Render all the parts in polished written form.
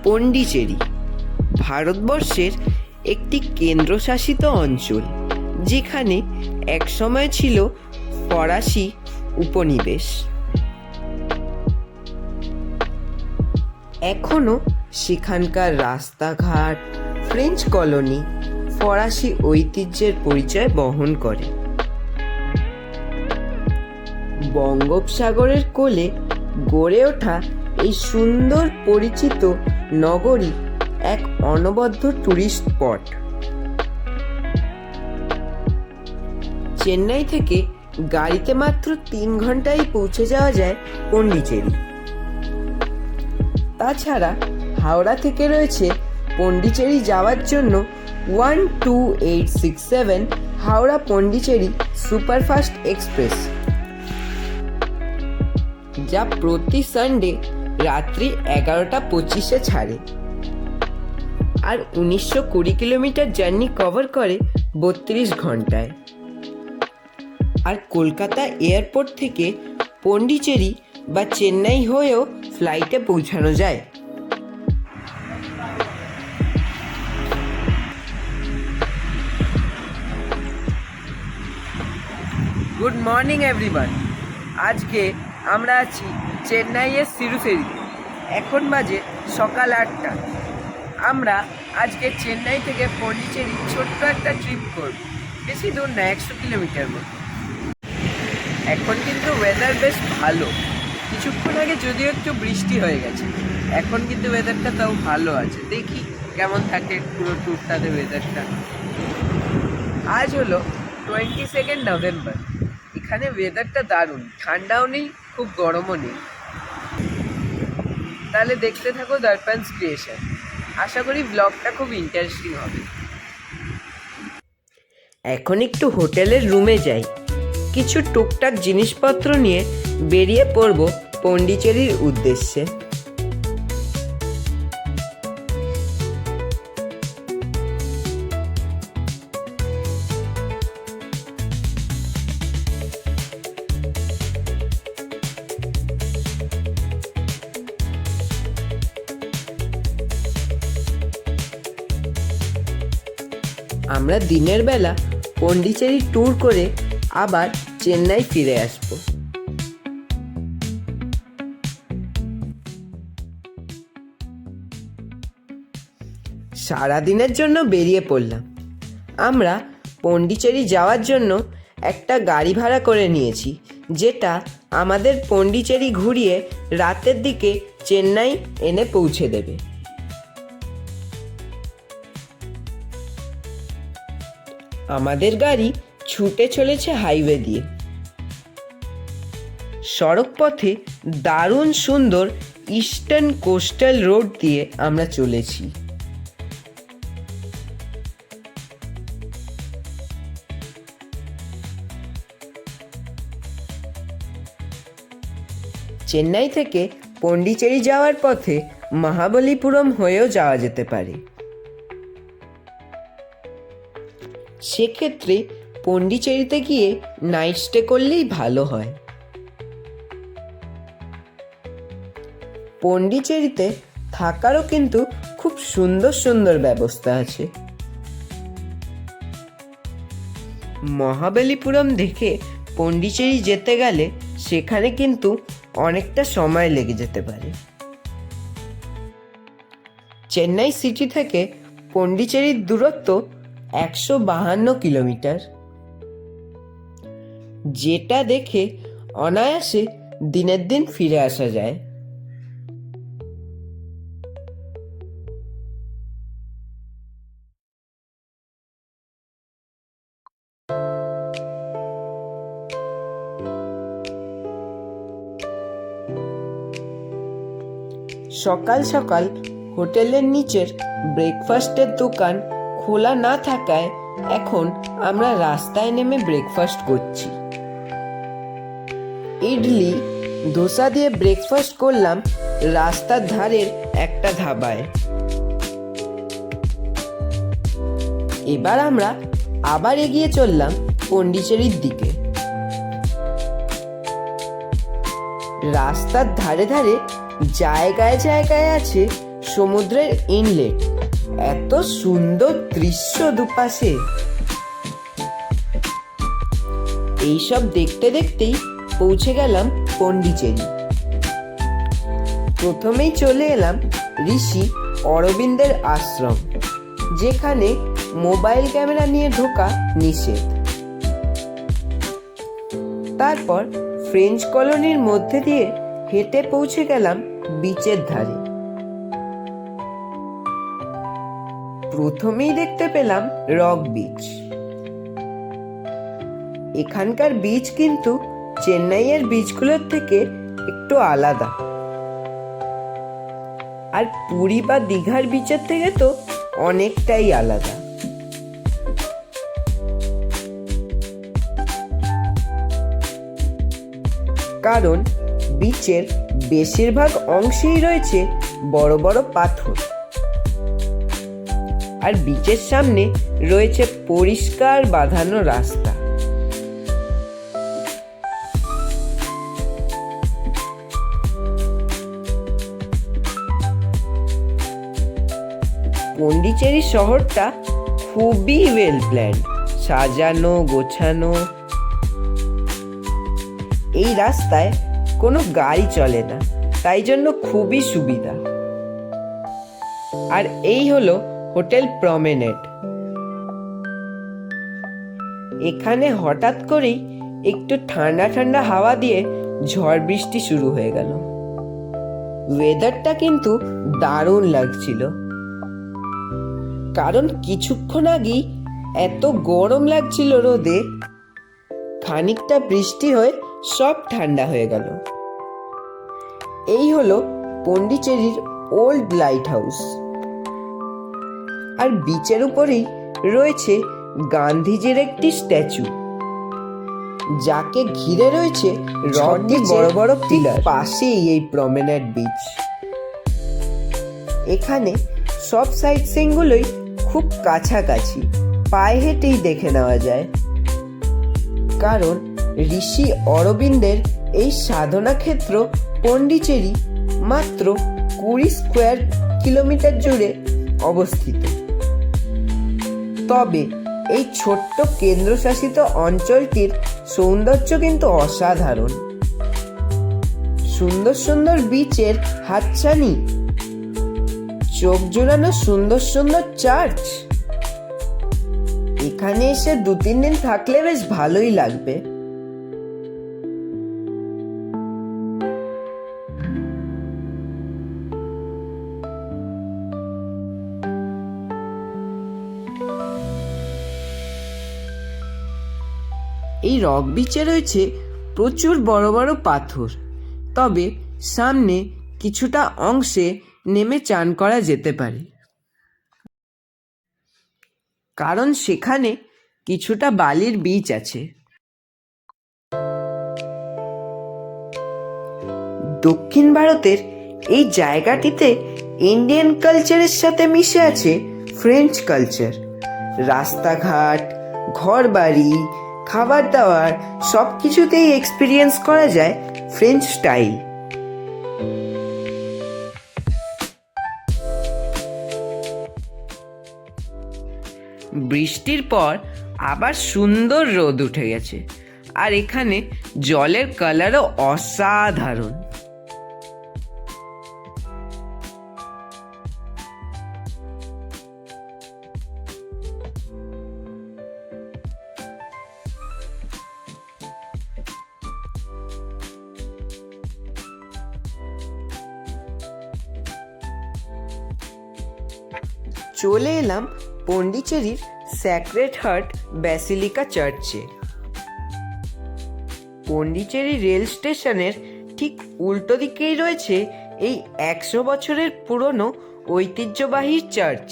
পন্ডিচেরি ভারতবর্ষের একটি কেন্দ্রশাসিত অঞ্চল, যেখানে একসময় ছিল ফরাসি উপনিবেশ। এখনও সেখানকার রাস্তাঘাট ফ্রেঞ্চ কলোনি ফরাসি ঐতিহ্যের পরিচয় বহন করে। বঙ্গোপসাগরের কোলে গড়ে ওঠা এই সুন্দর পরিচিত নগরী এক অনবদ্য ট্যুরিস্ট স্পট। চেন্নাই থেকে গাড়িতে মাত্র 3 ঘন্টায় পৌঁছে যাওয়া যায় পন্ডিচেরি। তাছাড়া হাওড়া থেকে রয়েছে পন্ডিচেরি যাওয়ার জন্য 12867 হাওড়া পন্ডিচেরি সুপারফাস্ট এক্সপ্রেস, যা প্রতি সানডে রাত্রি 11:25 ছাড়ে আর 1920 কিলোমিটার জার্নি কভার করে 32 ঘন্টায়। আর কলকাতা এয়ারপোর্ট থেকে পন্ডিচেরি বা চেন্নাই হয়েও ফ্লাইটে পৌঁছানো যায়। Good morning everyone. আজকে আমরা আছি চেন্নাইয়ের সিরুফেরি। এখন বাজে সকাল 8টা। আমরা আজকে চেন্নাই থেকে পন্ডিচেরি ছোট্ট একটা ট্রিপ করব, বেশি দূর না, 100 কিলোমিটার মতো। এখন কিন্তু ওয়েদার বেশ ভালো। কিছুক্ষণ আগে যদিও একটু বৃষ্টি হয়ে গেছে, এখন কিন্তু ওয়েদারটা তাও ভালো আছে। দেখি কেমন থাকে পুরো ট্যুরটাতে ওয়েদারটা। আজ হলো 22 নভেম্বর। এখানে ওয়েদারটা দারুণ, ঠান্ডাও নেই খুব গরমও নেই। তাহলে দেখতে থাকো দর্পণস ক্রিয়েশন। আশা করি ব্লগটা খুব ইন্টারেস্টিং হবে। এখন একটু হোটেলের রুমে যাই, কিছু টুকটাক জিনিসপত্র নিয়ে বেরিয়ে পড়ব পন্ডিচেরির উদ্দেশ্যে। আমরা দিনের বেলা পন্ডিচেরি ট্যুর করে আবার চেন্নাই ফিরে আসব। সারাদিনের জন্য বেরিয়ে পড়লাম। আমরা পন্ডিচেরি যাওয়ার জন্য একটা গাড়ি ভাড়া করে নিয়েছি, যেটা আমাদের পন্ডিচেরি ঘুরিয়ে রাতের দিকে চেন্নাই এনে পৌঁছে দেবে। আমাদের গাড়ি ছুটে চলেছে হাইওয়ে দিয়ে। সড়ক পথে দারুণ সুন্দর ইস্টার্ন কোস্টাল রোড দিয়ে আমরা চলেছি। চেন্নাই থেকে পন্ডিচেরি যাওয়ার পথে মহাবলীপুরম হয়েও যাওয়া যেতে পারে। সেক্ষেত্রে পন্ডিচেরিতে গিয়ে নাইট স্টে করলেই ভালো হয়। পন্ডিচেরিতে থাকারও কিন্তু খুব সুন্দর সুন্দর ব্যবস্থা আছে। মহাবলীপুরম দেখে পন্ডিচেরি যেতে গেলে সেখানে কিন্তু অনেকটা সময় লেগে যেতে পারে। চেন্নাই সিটি থেকে পন্ডিচেরির দূরত্ব 152 কিলোমিটার, যেটা দেখে অনায়াসে দিনের দিন ফিরে আসা যায়। সকাল সকাল হোটেলের নিচের ব্রেকফাস্টের দোকান খোলা না থাকায় এখন আমরা রাস্তায় নেমে ব্রেকফাস্ট করছি। ইডলি ধোসা দিয়ে ব্রেকফাস্ট করলাম রাস্তার ধারের একটা ধাবায়। এবার আমরা আবার এগিয়ে চললাম পন্ডিচেরির দিকে। রাস্তার ধারে ধারে জায়গায় জায়গায় আছে সমুদ্রের ইনলেট, এত সুন্দর দৃশ্য দুপাশে। এইসব দেখতে দেখতেই পৌঁছে গেলাম পন্ডিচেরি। প্রথমেই চলে এলাম ঋষি অরবিন্দের আশ্রম, যেখানে মোবাইল ক্যামেরা নিয়ে ঢোকা নিষেধ। তারপর ফ্রেঞ্চ কলোনির মধ্যে দিয়ে হেঁটে পৌঁছে গেলাম বিচের ধারে। প্রথমেই দেখতে পেলাম রক বিচ। এখানকার বিচ কিন্তু চেন্নাইয়ের বিচগুলোর থেকে একটু আলাদা, আর পুরী বা দীঘার বিচের থেকে তো অনেকটাই আলাদা। কারণ বিচের বেশিরভাগ অংশেই রয়েছে বড় বড় পাথর, আর বিচের সামনে রয়েছে পরিষ্কার বাঁধানো রাস্তা। পন্ডিচেরি শহরটা খুবই ওয়েল প্ল্যান্ড, সাজানো গোছানো। এই রাস্তায় কোনো গাড়ি চলে না, তাই জন্য খুবই সুবিধা। আর এই হলো হোটেল প্রমেনেড। এখানে হঠাৎ করেই একটু ঠান্ডা ঠান্ডা হাওয়া দিয়ে ঝড় বৃষ্টি শুরু হয়ে গেল। ওয়েদারটা কিন্তু দারুণ লাগছিল, কারণ কিছুক্ষণ আগেই এত গরম লাগছিল রোদে, খানিকটা বৃষ্টি হয়ে সব ঠান্ডা হয়ে গেল। এই হলো পন্ডিচেরির ওল্ড লাইট হাউস। আর বিচের উপরেই রয়েছে গান্ধীজির একটি স্ট্যাচু, যাকে ঘিরে রয়েছে রডি বড় বড় পিলার। পাশেই এই প্রমেনেড বিচ। এখানে সব সাইট সিইং গুলোই খুব কাছাকাছি, পায়ে হেঁটেই দেখে নেওয়া যায়। কারণ ঋষি অরবিন্দের এই সাধনা ক্ষেত্র পন্ডিচেরি মাত্র 20 স্কোয়ার কিলোমিটার জুড়ে অবস্থিত। তবে এই ছোট্ট কেন্দ্রশাসিত অঞ্চলটির সৌন্দর্য কিন্তু অসাধারণ। সুন্দর সুন্দর বিচের হাতছানি, চোখ জোড়ানো সুন্দর সুন্দর চার্চ। এখানে এসে 2-3 দিন থাকলে বেশ ভালোই লাগবে। এই রক বিচে রয়েছে প্রচুর বড় বড় পাথর, তবে সামনে কিছুটা অংশে নেমে চান করা যেতে পারে, কারণ সেখানে কিছুটা বালির বিচ আছে। দক্ষিণ ভারতের এই জায়গাটিতে ইন্ডিয়ান কালচারের সাথে মিশে আছে ফ্রেঞ্চ কালচার। রাস্তাঘাট, ঘরবাড়ি, খাবার দাবার সব কিছুতেই এক্সপিরিয়েন্স করা যায় ফ্রেঞ্চ স্টাইল। বৃষ্টির পর আবার সুন্দর রোদ উঠে গেছে, আর এখানে জলের কালারও অসাধারণ। চলে এলাম পন্ডিচেরির স্যাক্রেড হার্ট ব্যাসিলিকা চার্চে। পন্ডিচেরি রেল স্টেশনের ঠিক উল্টো দিকেই রয়েছে এই 100 বছরের পুরনো ঐতিহ্যবাহী চার্চ।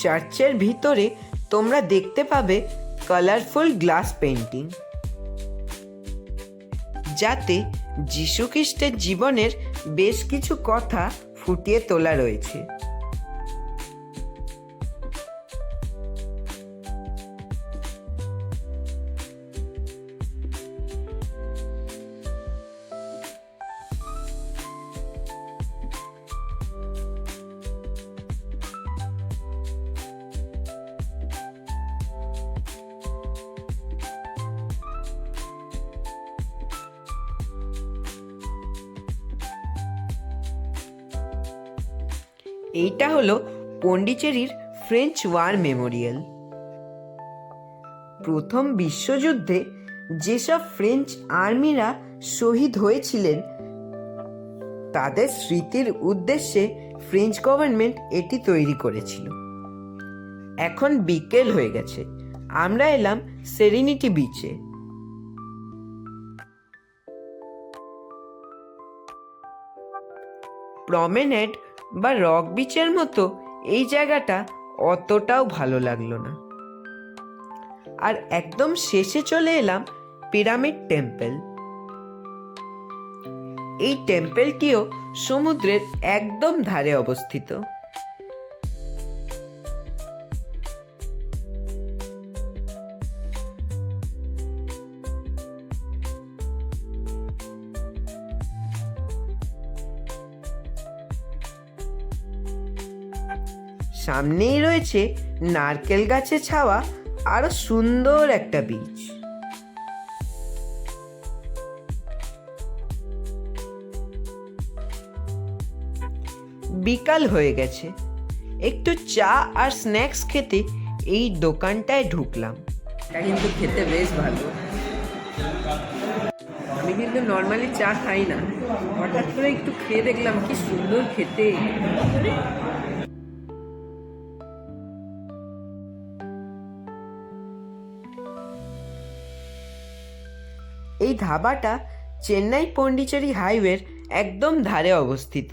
চার্চের ভিতরে তোমরা দেখতে পাবে কালারফুল গ্লাস পেন্টিং, যাতে যীশু খ্রিস্টের জীবনের বেশ কিছু কথা ফুটিয়ে তোলা রয়েছে। এইটা হলো পন্ডিচেরির ফ্রেঞ্চ ওয়ার মেমোরিয়াল। প্রথম বিশ্বযুদ্ধে যেসব ফ্রেঞ্চ আর্মিরা শহীদ হয়েছিলেন তাদের স্মৃতির উদ্দেশ্যে ফ্রেঞ্চ গভর্নমেন্ট এটি তৈরি করেছিল। এখন বিকেল হয়ে গেছে, আমরা এলাম সেরেনিটি বিচে। প্রমেনেড বা রক বিচের মতো এই জায়গাটা অতটাও ভালো লাগলো না। আর একদম শেষে চলে এলাম পিরামিড টেম্পল। এই টেম্পলটিও সমুদ্রের একদম ধারে অবস্থিত। সামনেই রয়েছে নারকেল গাছে ছাওয়া আরো সুন্দর একটা বিচ। বিকাল হয়ে গেছে, একটু চা আর স্ন্যাক্স খেতে এই দোকানটায় ঢুকলাম। এটা কিন্তু খেতে বেশ ভালো। আমি কিন্তু নর্মালি চা খাই না, হঠাৎ করে একটু খেয়ে দেখলাম কি সুন্দর খেতে। এই ধাবাটা চেন্নাই পন্ডিচেরি হাইওয়ের একদম ধারে অবস্থিত।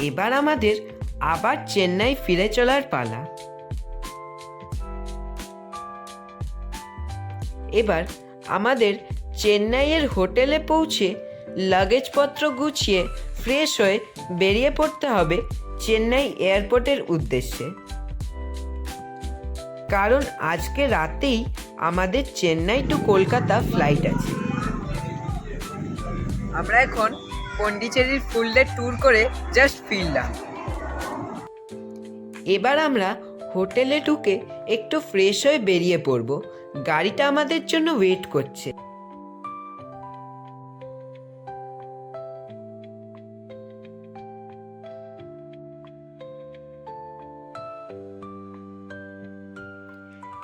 এবার আমাদের আবার চেন্নাই ফিরে চলার পালা। এবার আমাদের চেন্নাইয়ের হোটেলে পৌঁছে লাগেজপত্র গুছিয়ে ফ্রেশ হয়ে বেরিয়ে পড়তে হবে চেন্নাই এয়ারপোর্টের উদ্দেশ্যে, কারণ আজকে রাতেই আমাদের চেন্নাই টু কলকাতা ফ্লাইট আছে। আমরা এখন পন্ডিচেরির ফুল ডে ট্যুর করে জাস্ট ফিরলাম। এবার আমরা হোটেলে ঢুকে একটু ফ্রেশ হয়ে বেরিয়ে পড়ব, গাড়িটা আমাদের জন্য ওয়েট করছে।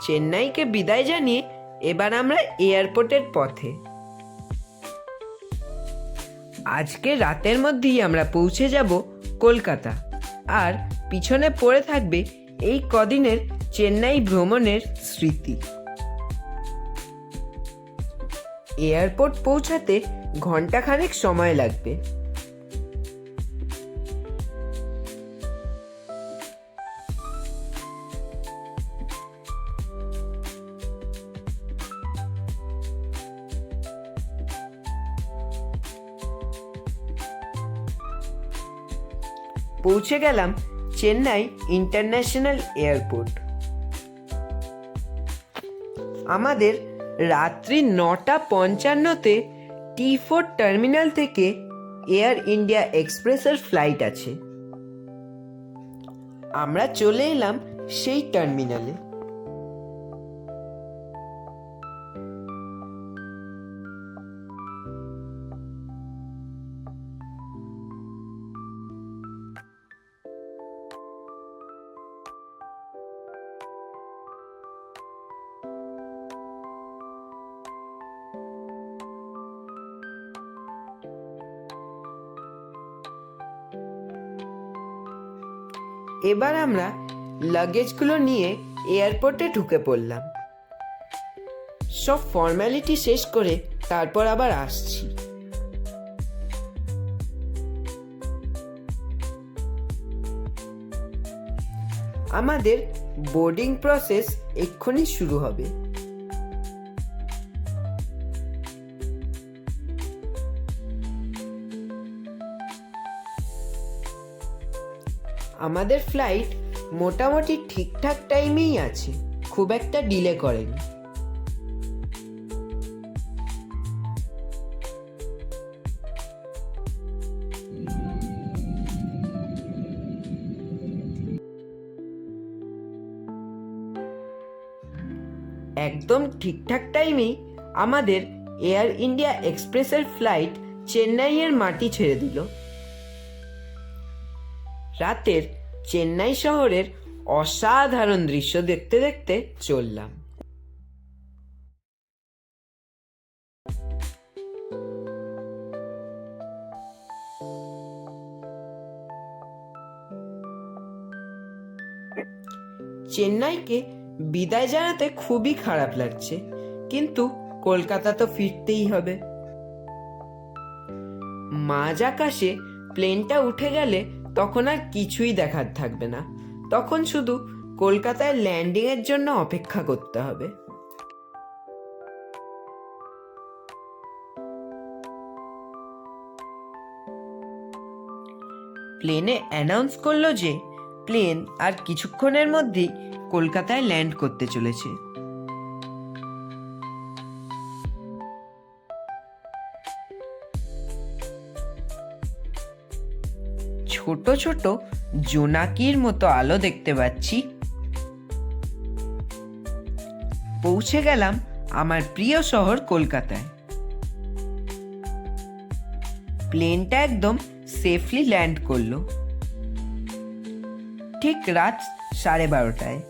চেন্নাইকে বিদায় জানিয়ে এবার আমরা এয়ারপোর্টের পথে। আজকে রাতের মধ্যেই আমরা পৌঁছে যাব কলকাতা, আর পিছনে পড়ে থাকবে এই কদিনের চেন্নাই ভ্রমণের স্মৃতি। এয়ারপোর্ট পৌঁছাতে ঘন্টাখানেক সময় লাগবে। পৌঁছে গেলাম চেন্নাই ইন্টারন্যাশনাল এয়ারপোর্ট। আমাদের রাত্রি 9:55-তে T4 টার্মিনাল থেকে এয়ার ইন্ডিয়া এক্সপ্রেসের ফ্লাইট আছে। আমরা চলে এলাম সেই টার্মিনালে। এবার আমরা লাগেজগুলো নিয়ে এয়ারপোর্টে ঢুকে পড়লাম। সব ফর্মালিটি শেষ করে তারপর আবার আসছি। আমাদের বোর্ডিং প্রসেস এক্ষুনি শুরু হবে। আমাদের ফ্লাইট মোটামুটি ঠিকঠাক টাইমেই আছে, খুব একটা ডিলে করেনি। একদম ঠিকঠাক টাইমেই আমাদের এয়ার ইন্ডিয়া এক্সপ্রেসের ফ্লাইট চেন্নাইয়ের মাটি ছেড়ে দিল। রাতের চেন্নাই শহরের অসাধারণ দৃশ্য দেখতে দেখতে চললাম। চেন্নাইকে বিদায় জানাতে খুবই খারাপ লাগছে, কিন্তু কলকাতা তো ফিরতেই হবে। মাঝ আকাশে প্লেনটা উঠে গেলে তখন আর কিছুই দেখার থাকবে না, তখন শুধু কলকাতায় ল্যান্ডিং এর জন্য অপেক্ষা করতে হবে। প্লেনে অ্যানাউন্স করলো যে প্লেন আর কিছুক্ষণের মধ্যেই কলকাতায় ল্যান্ড করতে চলেছে। ছোট ছোট জোনাকির মতো আলো দেখতে পাচ্ছি। পৌঁছে গেলাম আমার প্রিয় শহর কলকাতায়। প্লেনটা একদম সেফলি ল্যান্ড করলো ঠিক রাত 12:30টায়।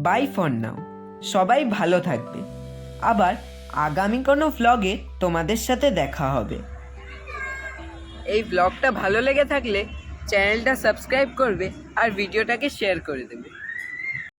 বাই ফর নাও, সবাই ভালো থাকবে। আবার আগামী কোনো ভ্লগে তোমাদের সাথে দেখা হবে। এই ভ্লগটা ভালো লেগে থাকলে চ্যানেলটা সাবস্ক্রাইব করবে আর ভিডিওটাকে শেয়ার করে দেবে।